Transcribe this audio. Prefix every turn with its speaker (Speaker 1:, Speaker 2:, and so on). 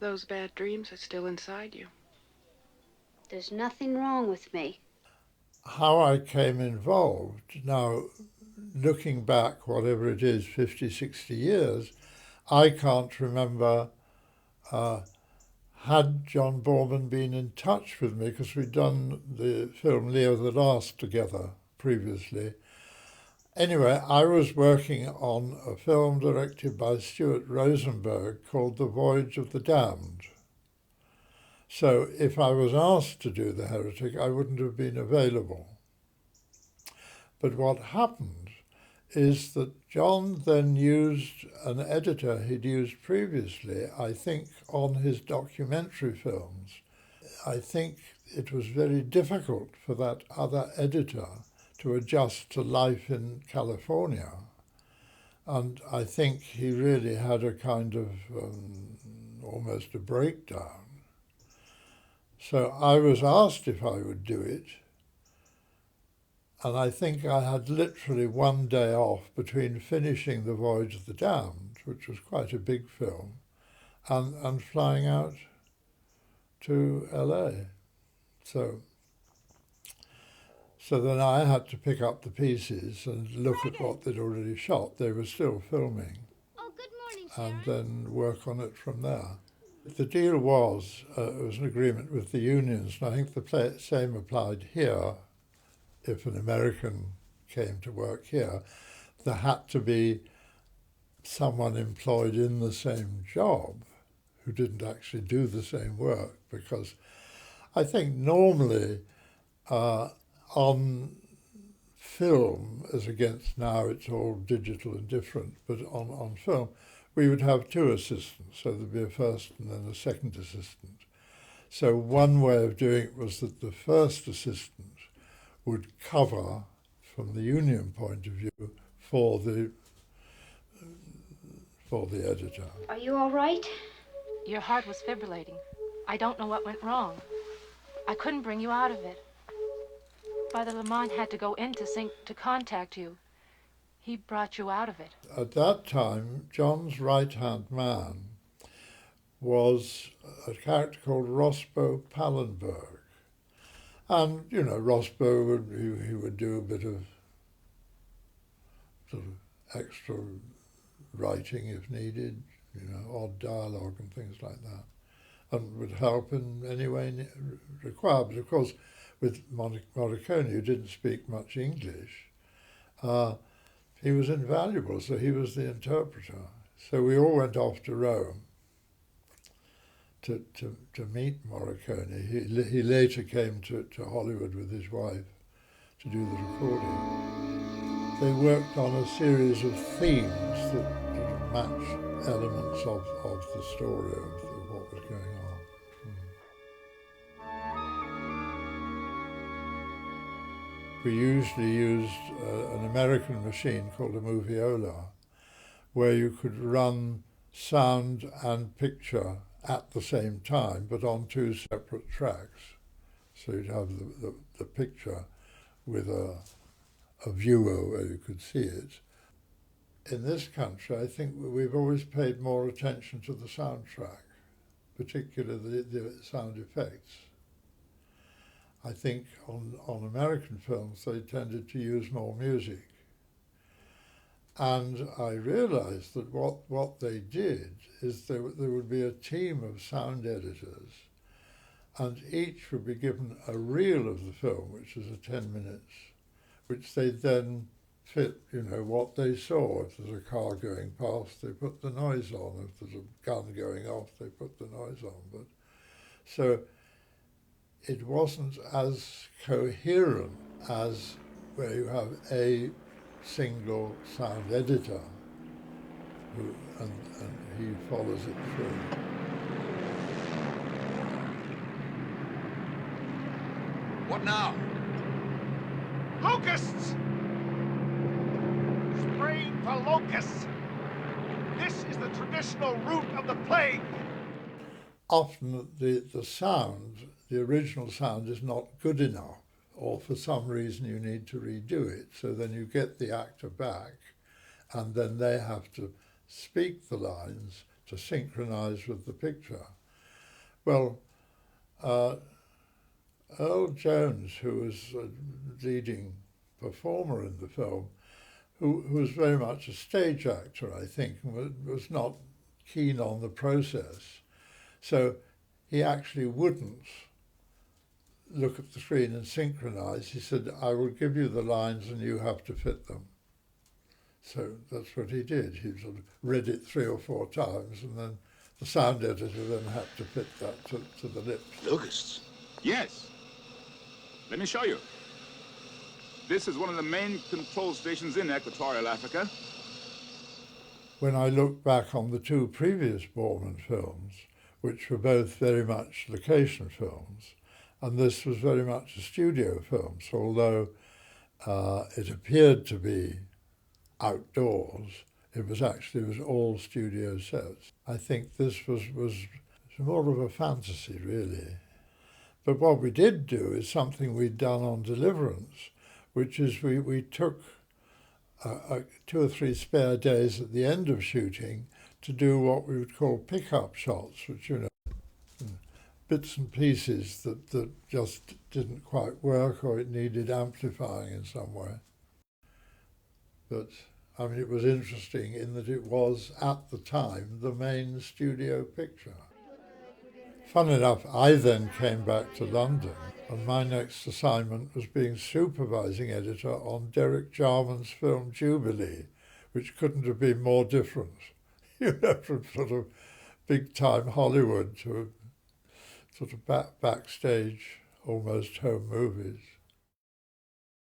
Speaker 1: those bad dreams are still inside you.
Speaker 2: There's nothing wrong with me.
Speaker 3: How I came involved, now looking back, whatever it is, 50, 60 years, I can't remember had John Boorman been in touch with me, because we'd done the film Leo the Last together previously. Anyway, I was working on a film directed by Stuart Rosenberg called The Voyage of the Damned. So if I was asked to do The Heretic, I wouldn't have been available. But what happened is that John then used an editor he'd used previously, I think, on his documentary films. I think it was very difficult for that other editor to adjust to life in California. And I think he really had a kind of almost a breakdown. So I was asked if I would do it. And I think I had literally one day off between finishing The Voyage of the Damned, which was quite a big film, and flying out to LA. So then I had to pick up the pieces and look at what they'd already shot. They were still filming.
Speaker 2: Oh, good morning, Sharon.
Speaker 3: And then work on it from there. The deal was, it was an agreement with the unions, and I think the same applied here. If an American came to work here, there had to be someone employed in the same job who didn't actually do the same work, because I think normally on film, as against now it's all digital and different, but on film, we would have two assistants, so there'd be a first and then a second assistant. So one way of doing it was that the first assistant would cover, from the union point of view, for the editor.
Speaker 2: Are you all right?
Speaker 4: Your heart was fibrillating. I don't know what went wrong. I couldn't bring you out of it. Father Lamont had to go in to contact you. He brought you out of it.
Speaker 3: At that time, John's right-hand man was a character called Rospo Pallenberg. And, you know, Rospo he would do a bit of sort of extra writing if needed, you know, odd dialogue and things like that, and would help in any way required. But of course, with Morricone, who didn't speak much English, he was invaluable, so he was the interpreter. So we all went off to Rome to meet Morricone. He later came to Hollywood with his wife to do the recording. They worked on a series of themes that matched elements of the story of what was going on. We usually used an American machine called a moviola, where you could run sound and picture at the same time, but on two separate tracks. So you'd have the picture with a viewer where you could see it. In this country, I think we've always paid more attention to the soundtrack, particularly the sound effects. I think on American films, they tended to use more music. And I realized that what they did is there would be a team of sound editors, and each would be given a reel of the film, which is 10 minutes, which they then fit, you know, what they saw. If there's a car going past, they put the noise on. If there's a gun going off, they put the noise on. But so it wasn't as coherent as where you have a single sound editor and he follows it through.
Speaker 5: What now?
Speaker 6: Locusts! Spraying for locusts! This is the traditional route of the plague!
Speaker 3: Often the sound, the original sound, is not good enough, or for some reason you need to redo it. So then you get the actor back, and then they have to speak the lines to synchronize with the picture. Well, Earl Jones, who was a leading performer in the film, who was very much a stage actor, I think, and was not keen on the process. So he actually wouldn't look at the screen and synchronize. He said, I will give you the lines and you have to fit them. So that's what he did. He sort of read it 3 or 4 times, and then the sound editor then had to fit that to the lips.
Speaker 5: Locusts?
Speaker 7: Yes. Let me show you. This is one of the main control stations in Equatorial Africa.
Speaker 3: When I look back on the 2 previous Boorman films, which were both very much location films, and this was very much a studio film, so although it appeared to be outdoors, it was all studio sets. I think this was more of a fantasy, really. But what we did do is something we'd done on Deliverance, which is we took 2 or 3 spare days at the end of shooting to do what we would call pick-up shots, which, bits and pieces that just didn't quite work, or it needed amplifying in some way. But, I mean, it was interesting in that it was, at the time, the main studio picture. Fun enough, I then came back to London, and my next assignment was being supervising editor on Derek Jarman's film Jubilee, which couldn't have been more different, from sort of big-time Hollywood to sort of backstage, almost home movies.